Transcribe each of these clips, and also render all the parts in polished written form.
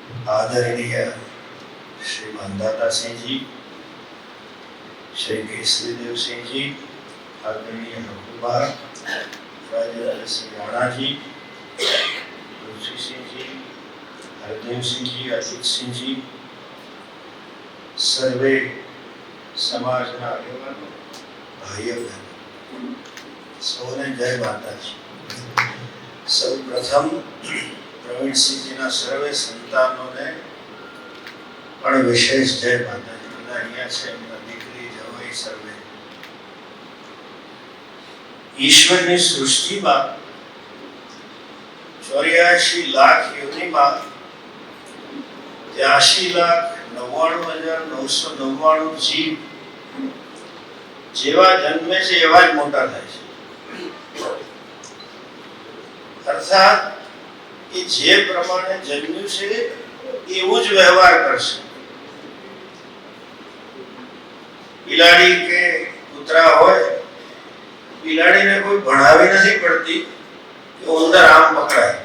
आदरणीय श्री मानदाता सिंह जी, श्री केसरी देव सिंह जी, आदरणीय हकुबा राजेंद्र सिंह राणा जी, तुलसी सिंह जी, हरदेव सिंह जी, अजीत सिंह जी, सर्वे समाजना આગેવાનો, ભાઈઓ બહેનો, સૌને જય માતાજી। સૌ પ્રથમ પ્રવીણસિંહજીના સર્વે સંતાનોને પણ વિશેષ જય માતાજી। બધા અહીંયા છે, એમના દીકરી જવાઈ સર્વે। ઈશ્વરની સૃષ્ટિમાં 84 લાખ યોનિમાં 83,99,999 જીવ જેવા જન્મે છે એવા જ મોટા થાય છે। અર્થાત એ જે પ્રમાણે જન્મ્યું છે એવું જ વ્યવહાર કરશે। બિલાડી કે કૂતરા હોય, બિલાડીને કોઈ ભણાવી નથી પડતી કે ઉંદર આમ પકડાય।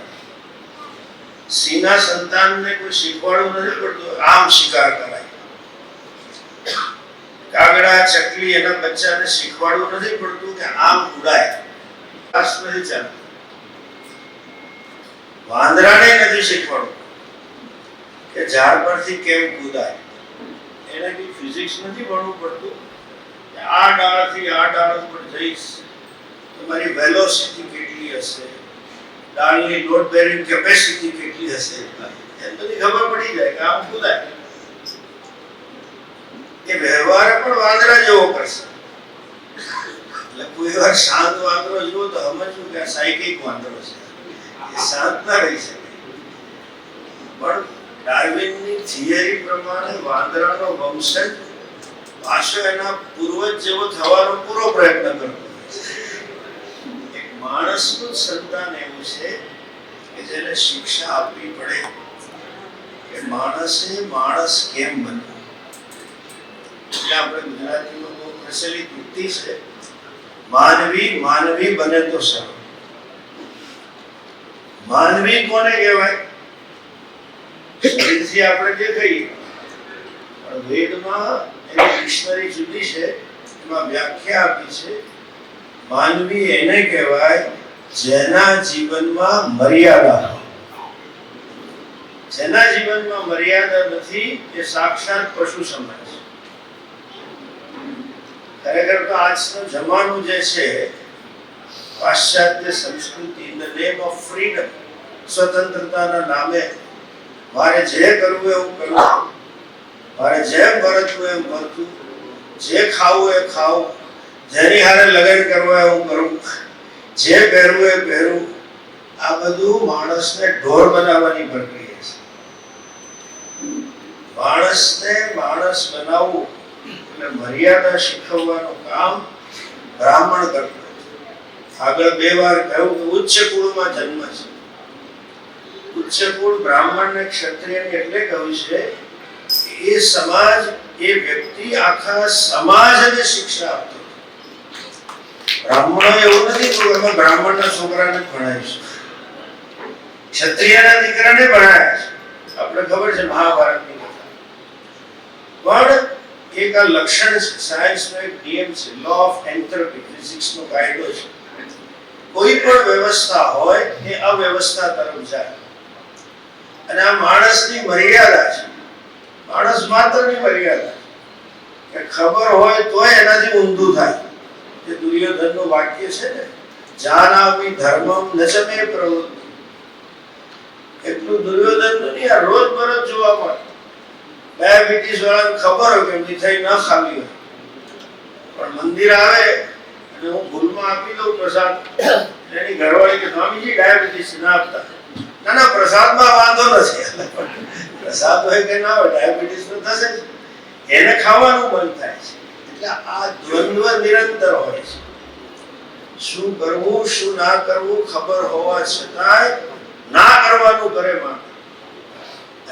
સિંહના સંતાનને કોઈ શીખવાડવું નથી પડતું આમ શિકાર કરાય। કાગડા ચકલી એના બચ્ચાને શીખવાડવું નથી પડતું કે આમ ઉડાય। પાસ નથી ચાલતું। વાંદરાને નથી શીખવાડવું કે ઝાડ પરથી કેમ કૂદાય। એને કે ફિઝિક્સ નથી ભણવું પડતું કે આ ડાળથી આ ડાળ ઉપર જઈશ તમારી વેલોસિટી કેટલી હશે, ડાળની લોડ બેરિંગ કેપેસિટી કેટલી હશે, એમ બધી ખબર પડી જાય કે આમ કૂદાય। એ વ્યવહાર પણ વાંદરા જેવો કરશે। એટલે કોઈ વાર શાંત વાંદરો જુઓ તો સમજવું કે આ સાયકિક વાંદરો છે, એ શાંત ના રહી શકે। પણ ડાર્વિનની થિયરી પ્રમાણે વાંદરાનો વંશજ પાછો એના પૂર્વજ જેવો થવાનો પૂરો પ્રયત્ન કરતો હોય છે। એક માણસનું સંતાન એવું છે કે જેને શિક્ષા આપવી પડે કે માણસે માણસ કેમ બનવું। એટલે આપણે ગુજરાતીમાં બહુ પ્રચલિત યુક્તિ છે, માનવી માનવી બને તો સારું। માનવી કોને કહેવાય? શરીરથી આપણે દેખાઈએ, પણ વેદમાં એની ડિક્શનરી જુદી છે, એમાં વ્યાખ્યા આપી છે। માનવી એને કહેવાય જેના જીવનમાં મર્યાદા હોય। જેના જીવનમાં મર્યાદા નથી એ સાક્ષાત પશુ સમાન છે। ખરેખર તો આજનો જમાનો જે છે, પાશ્ચાત્ય સંસ્કૃતિ, in the name of freedom, સ્વતંત્રતાના નામે મારે જે કરવું એવું કરવું, મારે જેમ વર્તવું એમ વર્તવું, જે ખાવું એ ખાવું, જેની હારે લગ્ન કરવા એવું કરું, જે પહેરવું એ પહેરવું। આ બધું માણસને ઢોર બનાવવાની પ્રક્રિયા છે। માણસને માણસ બનાવવું એટલે મર્યાદા શીખવવાનું કામ બ્રાહ્મણ કરતો। આગળ 2 વાર કહ્યું કે ઉચ્ચ કુળમાં જન્મ છે। ઉચ્ચ કુળ બ્રાહ્મણને ક્ષત્રિયને એટલે કહ્યું છે કે એ સમાજ, એ વ્યક્તિ આખા સમાજને શિક્ષા આપતો। બ્રાહ્મણો એવું નથી કે અમે બ્રાહ્મણના છોકરાને ભણાવીશું, ક્ષત્રિયના દીકરાને ભણાવ્યા છે। આપણે ખબર છે મહાભારતની કથા। પણ એક આ લક્ષણ છે, સાયન્સનો એક નિયમ છે, લો ઓફ એન્ટ્રોપી, ફિઝિક્સનો કાયદો છે। કોઈ પણ વ્યવસ્થા હોય એ અવ્યવસ્થા તરફ જાય, અને આ માણસની મર્યાદા છે। માણસ માત્રની મર્યાદા છે કે ખબર હોય તોય એનાથી ઊંધું થાય। જે દુર્યોધનનું વાક્ય છે ને, જાનામિ ધર્મમ નચમે પ્રવૃત્તિ, એટલું દુર્યોધનનું નહીં, આ રોજબરોજ જોવા મળે। ડાયાબિટીસ વાળાને ખબર હોય કે મીઠાઈ ન ખાવી હોય, પણ મંદિર આવે અને હું ભૂલમાં આપી દઉં પ્રસાદ, એની ઘરવાળી કે સ્વામીજી ડાયાબિટીસ ના આપતા। ના ના, પ્રસાદમાં વાંધો નથી, પ્રસાદ હોય કે ના હોય ડાયાબિટીસ તો થશે જ, એને ખાવાનું મન થાય છે। એટલે આ દ્વંદ્વ નિરંતર હોય છે। શું કરવું શું ના કરવું ખબર હોવા છતાંય ના કરવાનું કરે માણસ।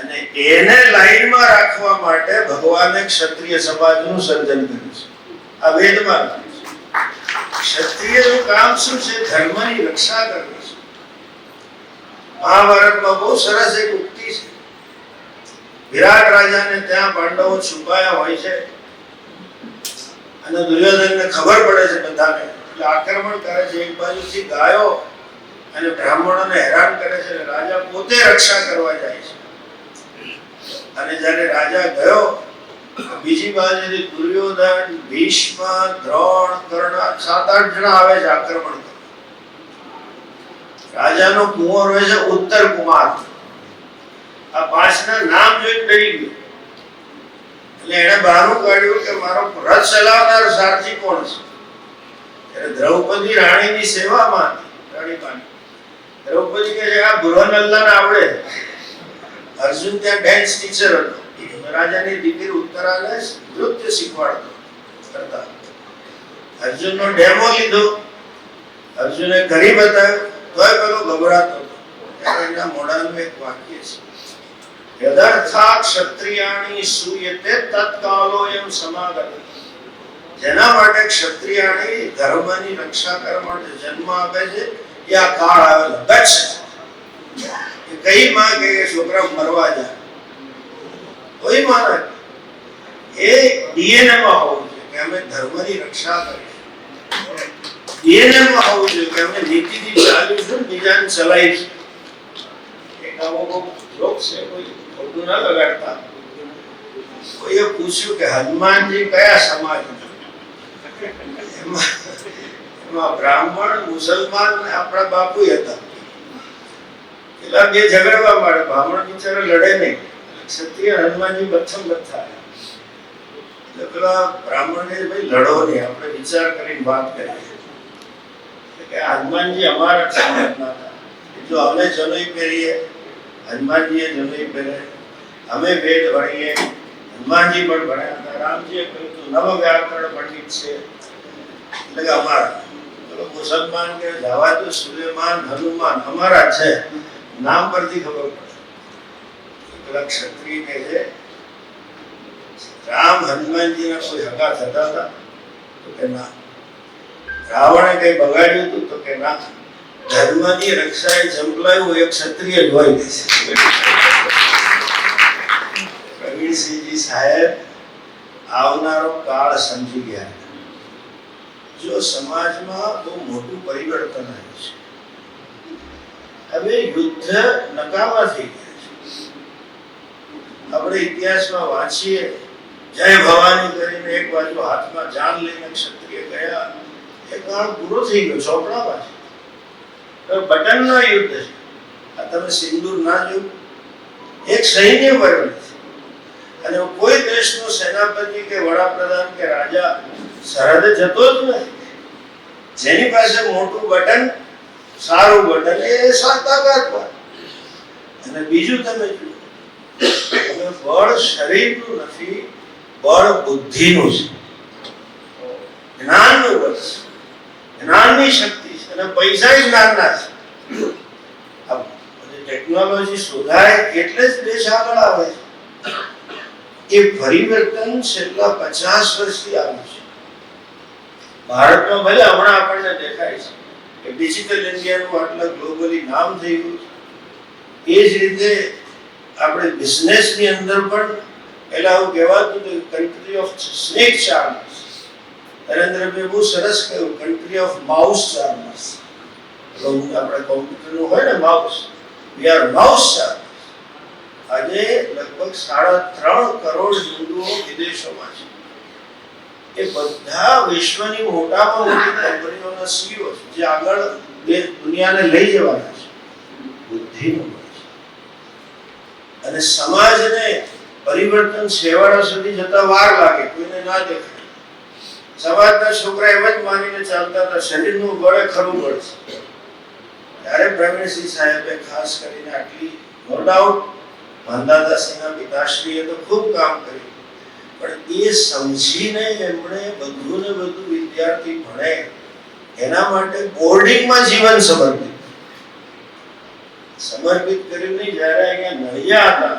અને એને લાઈનમાં રાખવા માટે ભગવાને ક્ષત્રિય સમાજનું સર્જન કર્યું છે। આ વેદમાં ક્ષત્રિયનું કામ શું છે? ધર્મની રક્ષા કરવી છે। મહાભારતમાં બહુ સરસ એક ઉક્તિ છે વિરાટ રાજાને ત્યાં પાંડવો છુપાયા હોય છે અને દુર્યોધનને ખબર પડે છે બધાને, એટલે આક્રમણ કરે છે. એક બાજુથી ગાયો અને બ્રાહ્મણોને હેરાન કરે છે. રાજા પોતે રક્ષા કરવા જાય છે અને જ્યારે રાજા ગયો, બીજી બાજુથી દુર્યોધન, ભીષ્મ, દ્રોણ, કર્ણ 7-8 જણા આવે છે આક્રમણ કરવા. રાજાનો કુંવર હોય છે ઉત્તર કુમાર. આ 5 ના નામ જોઈને ડરી ગયો, એટલે એને બહાનું કાઢ્યું કે મારો રથ ચલાવનાર સારથી કોણ છે. ત્યારે દ્રૌપદી રાણીની સેવામાં રાણીપાની દ્રૌપદી કહે છે આ બૃહનલ્લાને આવડે. અર્જુન ત્યાં ડાન્સ ટીચર હતો, રાજાની દીકરી ઉત્તરાને નૃત્ય શીખવાડતો કરતા. અર્જુનનો ડેમો લીધો, અર્જુને કરી બતાવ્યો, તોય પેલો ગભરાતો હતો. એના મોઢાનું એક વાક્ય છે, યદર્થા ક્ષત્રિયાણી સૂયતે તત્કાલોયમ સમાગત. જેના માટે ક્ષત્રિયાણી ધર્મની રક્ષા કરવા માટે જન્મ આપે છે, એ આ કાળ આવેલો દક્ષ. કઈ માં કે છોકરા મરવા જાય, કોઈ માં એ ડીએનએ માં હોવું જોઈએ કે અમે ધર્મની રક્ષા કરીશું. ડીએનએ માં હોવું જોઈએ કે અમે નીતિથી ચાલીશું, બીજાને ચલાવીશું. એક આવો જોક છે, કોઈ ખોટું ના લગાડતા. કોઈએ પૂછ્યું કે હનુમાનજી કયા સમાજના? એમાં બ્રાહ્મણ, મુસલમાન ને આપણા બાપુ હતા. પેલા બે ઝઘડવા માંડે, બ્રાહ્મણ બિચારા લડે નહીં, ક્ષત્રિય હનુમાનજી બથમ બથા. એટલે પેલા બ્રાહ્મણને ભાઈ લડો નહીં, આપણે વિચાર કરીને વાત કરીએ કે હનુમાનજી અમારા સમાજના હતા. જો અમે જનોઈ પહેરીએ, હનુમાનજીએ જનોઈ પહેરે, અમે વેદ ભણીએ, હનુમાનજી પણ ભણ્યા હતા, રામજીએ કહ્યું હતું નવ વ્યાકરણ પંડિત છે, એટલે કે અમારા. પેલો મુસલમાન કે જવા તો સુલેમાન, હનુમાન અમારા છે, નામ પરથી ખબર પડે. પેલા ક્ષત્રિય કહે છે રામ હનુમાનજીના કોઈ હગા થતા હતા? તો કે ના. રાવણે કઈ બગાડ્યું હતું? તો કે ના. ધર્મની રક્ષાએ ઝંપલાયું એ ક્ષત્રિય જ હોય છે. પ્રવીણસિંહજી સાહેબ આવનારો કાળ સમજી ગયા. જો સમાજમાં બહુ મોટું પરિવર્તન આવ્યું છે. હવે યુદ્ધ નકામા થઈ ગયા છે. આપણે ઇતિહાસમાં વાંચીએ, જય ભવાની કરીને એક બાજુ હાથમાં જાન લઈને ક્ષત્રિય ગયા, એ કાળ પૂરો થઈ ગયો. ચોપડામાં છે બટનનો યુદ્ધ છે. આ તમે સિંદૂર ના જોયું? એક સૈન્ય વર્ગ અને કોઈ દેશનો સેનાપતિ કે વડાપ્રધાન કે રાજા સરહદે જતો જ નથી. જેની પાસે મોટું બટન, સારું બટન, એ તાકાતવાર. અને બીજું તમે જુઓ, બળ શરીરનું નથી, બળ બુદ્ધિનું છે, જ્ઞાનનું બળ છે, જ્ઞાનની શક્તિ છે. અને પૈસા જ્ઞાનના છે. ટેકનોલોજી શોધાય એટલે જ દેશ આગળ આવે છે. એ પરિવર્તન છેલ્લા 50 વર્ષથી આવ્યું છે. ભારતમાં ભલે હમણાં આપણને દેખાય છે કે ડિજિટલ ઇન્ડિયાનું આટલા ગ્લોબલી નામ થઈ ગયું છે. એ જ રીતે આપણે બિઝનેસની અંદર પણ પહેલા એવું કહેવાતું હતું country of snake charmers. Narendrabhai બહુ સરસ કહ્યું, કન્ટ્રી ઓફ માઉસ ચાર્મર્સ. આપણે કોમ્પ્યુટરનું હોય ને mouse, we are mouse Chalmers. આજે લગભગ 3.5 કરોડ હિન્દુઓ વિદેશોમાં છે. એ બધા વિશ્વની મોટામાં મોટી કંપનીઓના સીઈઓ છે, જે આગળ દુનિયાને લઈ જવાના છે. બુદ્ધિનું બળ છે. અને સમાજને પરિવર્તન છેવાડા સુધી જતા વાર લાગે, કોઈને ના દેખાય. સમાજના છોકરા એમ જ માનીને ચાલતા હતા શરીરનું બળ ખરું બળ છે. ત્યારે પ્રવીણસિંહ સાહેબે ખાસ કરીને આટલી નો ડાઉટ માંધાતાસિંહના પિતાશ્રીએ તો ખૂબ કામ કર્યું, પણ એ સમજીને એમણે બધું ને બધું વિદ્યાર્થી ભણે એના માટે બોર્ડિંગમાં જીવન સમર્પિત કર્યું. નહીં, જ્યારે અહીંયા નળિયા હતા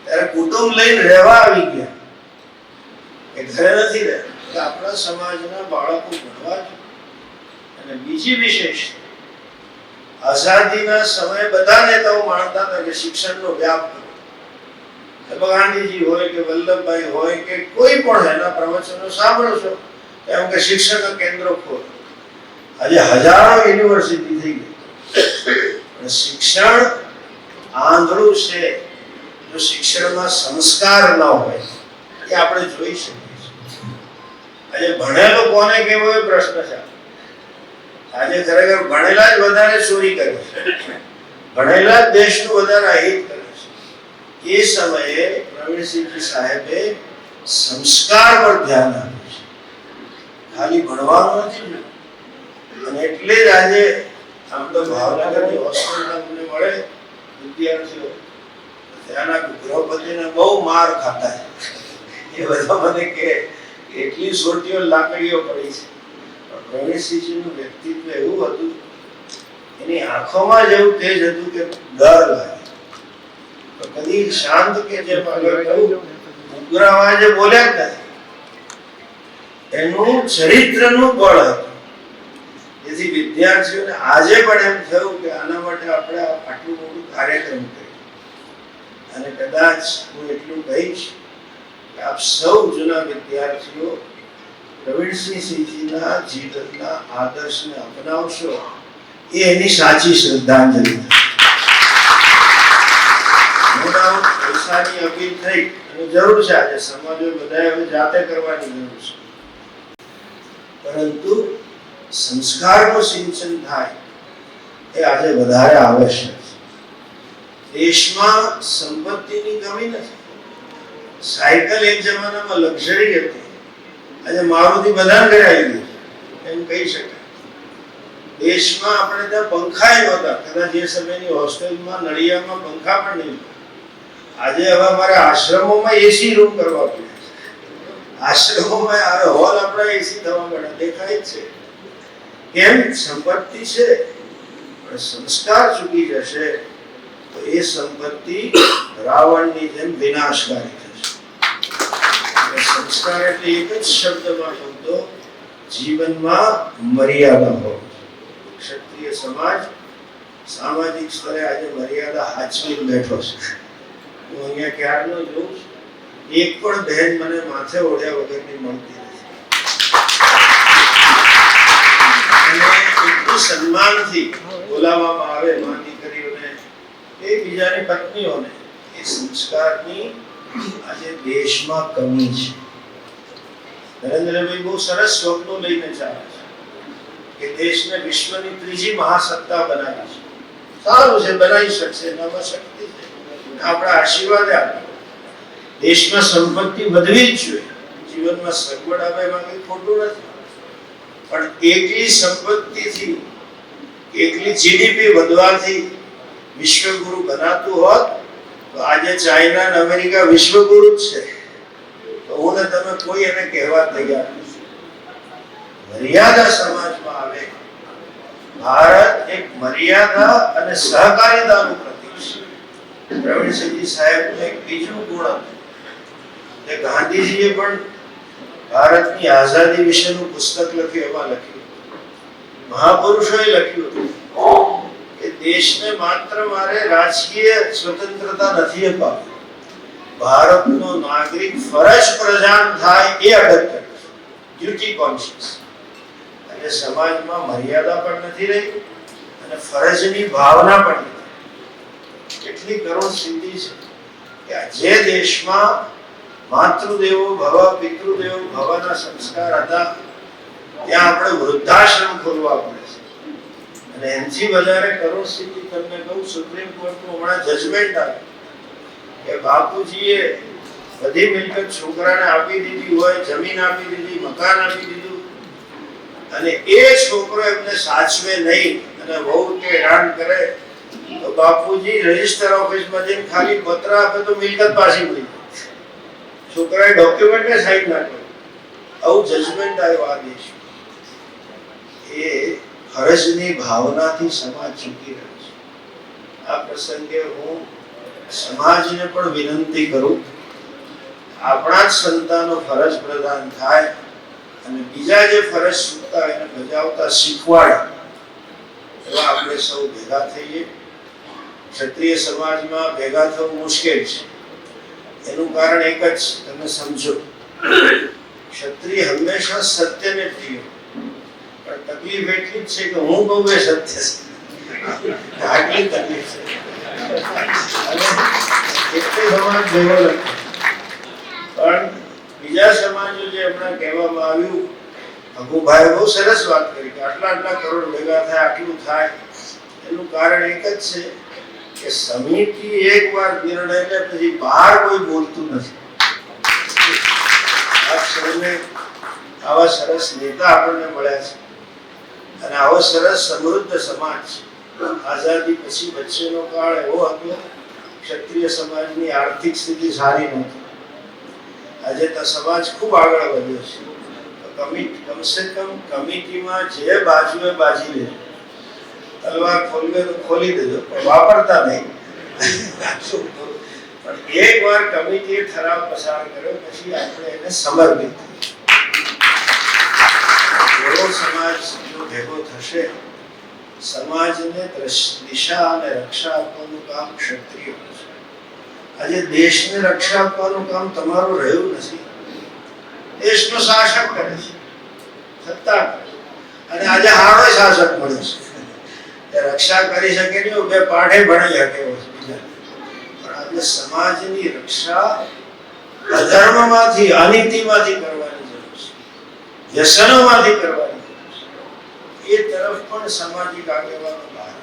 ત્યારે કુટુંબ લઈને રહેવા આવી ગયા, એ ઘરે નથી રહ્યા. આપણા સમાજના બાળકો ભણવા જોઈએ. અને બીજી વિશેષતા, આઝાદીના સમયે બધા નેતાઓ માનતા હતા કે શિક્ષણનો વ્યાપ કરો. ગાંધીજી હોય કે વલ્લભભાઈ હોય કે કોઈ પણ એના પ્રવચનો સાંભળો છો, એમ કે શિક્ષણ કેન્દ્રો ખોલો. આજે હજારો યુનિવર્સિટી થઈ ગઈ, પણ શિક્ષણ આંધળું છે. જો શિક્ષણમાં સંસ્કાર ન હોય એ આપણે જોઈ શકીએ છીએ. આજે ભણેલો કોને કેવો એ પ્રશ્ન છે. આજે ખરેખર ભણેલા જ વધારે ચોરી કરે છે, ભણેલા જ દેશનું વધારે અહિત કરે છે. એ સમયે પ્રવીણસિંહજી સાહેબે સંસ્કાર પર ધ્યાન આપ્યું છે, ખાલી ભણવાનું નથી. અને એટલે જ આજે આમ તો ભાવનગરની હોસ્ટેલના મને મળે વિદ્યાર્થીઓ, ત્યાંના ગૃહપતિને બહુ માર ખાતા છે. એ બધા મને કે એટલી સોટીઓ લાકડીઓ પડી છે. પ્રવીણસિંહજીનું વ્યક્તિત્વ એવું હતું, એની આંખોમાં જેવું તેજ હતું કે ડર લાગે. કદી શાંત કે જેમ આગળ કહ્યું ઉગ્ર અવાજે બોલ્યા જ નથી. એનું ચરિત્રનું બળ હતું. જેથી વિદ્યાર્થીઓને આજે પણ એમ થયું કે આના માટે આપણે આટલું મોટું કાર્યક્રમ કર્યો. અને કદાચ હું એટલું કહીશ કે આપ સૌ જૂના વિદ્યાર્થીઓ પ્રવીણસિંહજીના જીવનના આદર્શને અપનાવશો, એ એની સાચી શ્રદ્ધાંજલિ. પૈસાની અપીલ થઈ અને જરૂર છે, આજે સમાજો બધાએ હવે જાતે કરવાની જરૂર છે, પરંતુ સંસ્કારનું સિંચન થાય એ આજે વધારે આવશ્યક છે. દેશમાં સંપત્તિની કમી નથી. સાયકલ એક જમાનામાં લક્ઝરી હતી, આજે મારુતિ બધા ઘરે આવી ગયું એમ કહી શકાય. દેશમાં આપણે ત્યાં પંખા નહોતા, કદાચ એ સમયની હોસ્ટેલમાં નળિયામાં પંખા પણ નહીં. આજે હવે અમારે આશ્રમોમાં એસી રૂમ કરવા પડે છે. આશ્રમોમાં હવે હોલ આપણા એસી થવા પડે, દેખાય જ છે. કેમ? સંપત્તિ છે, પણ સંસ્કાર ચૂકી જશે તો એ સંપત્તિ રાવણની જેમ વિનાશકારી થશે. સંસ્કાર એટલે એક જ શબ્દમાં કહું તો જીવનમાં મર્યાદા હોવી. ક્ષત્રિય સમાજ સામાજિક સ્તરે આજે મર્યાદા હાચવી બેઠો છે. હું અહીંયા ક્યારનો જોઉં છું, એક પણ બહેન મને માથે ઓઢ્યા વગરની મળતી નથી. અને એટલું સન્માનથી બોલાવવામાં આવે મા દીકરીઓને, એ બીજાની પત્નીઓને. એ સંસ્કારની આજે દેશમાં કમી છે. નરેન્દ્રભાઈ બહુ સરસ સ્વપ્નો લઈને ચાલે છે કે દેશને વિશ્વની ત્રીજી મહાસત્તા બનાવી છે. સારું છે, બનાવી શકશે, એનામાં શક્તિ છે. આપણા આશીર્વાદ આપે. દેશમાં સંપત્તિ વધવી જ જોઈએ, જીવનમાં સગવડ આવે એમાં કંઈ ખોટું નથી. પણ એકલી સંપત્તિથી, એકલી જીડીપી વધવાથી વિશ્વગુરુ બનાતું હોત તો આજે ચાઇના અને અમેરિકા વિશ્વગુરુ જ છે. તો હું ને તમે કોઈ એને કહેવા તૈયાર નથી. મર્યાદા સમાજમાં આવે. ભારત એક મર્યાદા અને સહકારિતાનું પ્રતીક છે. પ્રવીણસિંહજી સાહેબનું એક બીજું ગુણ હતું કે ગાંધીજીએ પણ ભારતની આઝાદી વિશેનું પુસ્તક લખ્યું, એમાં લખ્યું, મહાપુરુષોએ લખ્યું હતું કે દેશને માત્ર મારે રાજકીય સ્વતંત્રતા નથી અપાવી, ભારતનો નાગરિક ફરજ પ્રજાન થાય એ અગત્યનું છે, ડ્યુટી કોન્શિયસ. અને સમાજમાં મર્યાદા પણ નથી રહી અને ફરજની ભાવના પણ નથી. એટલી કરુણ સ્થિતિ છે કે જે દેશમાં માતૃદેવો ભવ પિતૃદેવો ભવના સંસ્કાર હતા, ત્યાં આપણે વૃદ્ધાશ્રમ ખોલવા પડે છે. અને એનથી વધારે કરુણ સ્થિતિ તમને કહું, સુપ્રીમ કોર્ટનું હમણાં જજમેન્ટ આવ્યું કે બાપુજીએ બધી મિલકત છોકરાને આપી દીધી હોય, જમીન આપી દીધી, મકાન આપી દીધું, અને એ છોકરો એમને સાચવે નહીં અને બહુ કે હેરાન કરે, તો બાપુજી રજિસ્ટર ઓફિસમાં જઈને ખાલી પત્ર આપે તો મિલકત પાછી મળી જાય. છોકરાએ ડોક્યુમેન્ટને સાઈન ના કરી. આવું જજમેન્ટ આવ્યું આ દેશમાં. એ ફરજની ભાવનાથી સમાજ ચૂકી રહ્યો છે. આ પ્રસંગે હું સમાજને પણ વિનંતી કરું, આપણા જ સંતાનો ફરજ પ્રદાન થાય અને બીજા જે ફરજ ચૂકતા એને બજાવતા શીખવાડે, એવા આપણે સૌ ભેગા થઈએ. ક્ષત્રિય સમાજમાં ભેગા થવું મુશ્કેલ છે. એનું કારણ એક જ, તમે સમજો. ક્ષત્રિય હંમેશા સત્યને પ્રિય, પણ તકલીફ એટલી જ છે કે હું કહું એ સત્ય છે, આટલી તકલીફ છે. અને એટલે સમાજ ભેગો નથી. પણ બીજા સમાજો જે હમણાં કહેવામાં આવ્યું, ભગુભાઈ બહુ સરસ વાત કરી કે આટલા આટલા કરોડ ભેગા થાય, આટલું થાય. એનું કારણ એક જ છે કે સમિતિ એકવાર નિર્ણય લે પછી બહાર કોઈ બોલતું નથી. આપ સૌને આવા સરસ નેતા આપણને મળ્યા છે અને આવો સરસ સમૃદ્ધ સમાજ. આઝાદી પછી વચ્ચેનો કાળ એવો હતો, ક્ષત્રિય સમાજની આર્થિક સ્થિતિ સારી નહોતી. આજે તો સમાજ ખૂબ આગળ વધ્યો છે. કમસે કમ કમિટીમાં જે બાજુએ બાજી લેજો, તલવાર ખોલવે તો ખોલી દેજો, પણ વાપરતા નહીં. પણ એક વાર કમિટીએ ઠરાવ પસાર કર્યો પછી આપણે એને સમર્પિત. એવો સમાજ જો ભેગો થશે, સમાજને દિશા અને રક્ષા આપવાનું કામ ક્ષત્રિય કરશે. આજે દેશને રક્ષા આપવાનું કામ તમારું રહ્યું નથી. દેશનો શાસક કરે છે, સત્તા કરે છે, અને આજે હારો શાસક મળે છે. રક્ષા કરી શકે નહીં, બે પાઠે ભણી શકે બીજા. પણ આજે સમાજની રક્ષા અધર્મમાંથી, અનીતિમાંથી કરવાની જરૂર છે, વ્યસનોમાંથી કરવાની જરૂર છે. એ તરફ પણ સામાજિક આગેવાનો બહાર.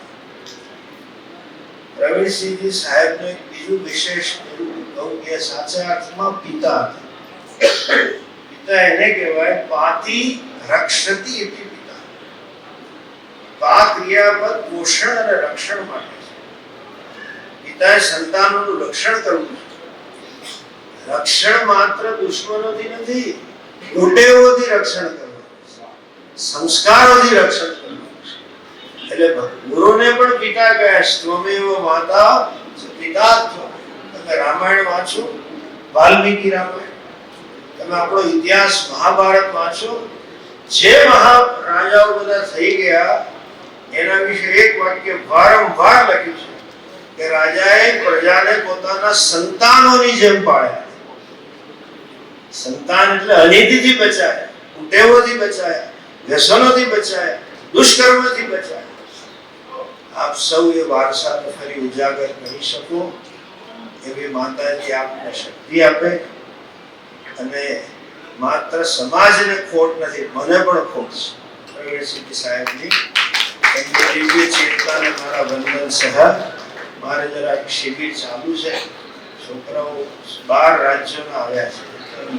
પ્રવીણસિંહજી સાહેબનું એક બીજું વિશેષ એવું કહું કે સાચા અર્થમાં પિતા હતા. પિતા એને કહેવાય પાતિ રક્ષતિ ઇતિ પિતા. પા ક્રિયાપદ પોષણ અને રક્ષણ માટે છે. પિતાએ સંતાનોનું રક્ષણ કરવું છે. રક્ષણ માત્ર દુશ્મનોથી નથી, લૂંટેવોથી રક્ષણ કરવું છે, સંસ્કારોથી રક્ષણ કરવું છે. એટલે ગુરુને પણ પિતા કહે છે. ત્વમેવ માતા પિતા ત્વમ. તમે રામાયણ વાંચો, વાલ્મીકી રામાયણ, તમે આપણો ઇતિહાસ મહાભારત વાંચો, જે મહારાજાઓ બધા થઈ ગયા એના વિશે એક વાક્ય વારંવાર લખ્યું છે કે રાજાએ પ્રજાને પોતાના સંતાનોની જેમ પાળ્યા. સંતાન એટલે અનીતિથી બચાયા, કુટેવોથી બચાયા, વ્યસનોથી બચાયા, દુષ્કર્મથી બચાયા. આપ સૌ એ વારસાને ફરી ઉજાગર કરી શકો એવી માતાજી આપને શક્તિ આપે. અને માત્ર સમાજને ખોટ નથી, મને પણ ખોટ છે. પ્રવીણસિંહ સાહેબની એમની દિવ્ય ચેતનાને મારા વંદન સહ. મારે જરા શિબિર ચાલુ છે, છોકરાઓ 12 રાજ્યોના આવ્યા છે,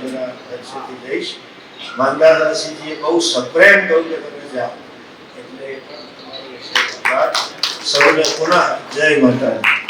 જરા વચ્ચેથી જઈશ. માંદાદાસીજીએ બહુ સપ્રેમ કહ્યું કે તમે જાઓ, એટલે સૌને પુનઃ જય માતાજી.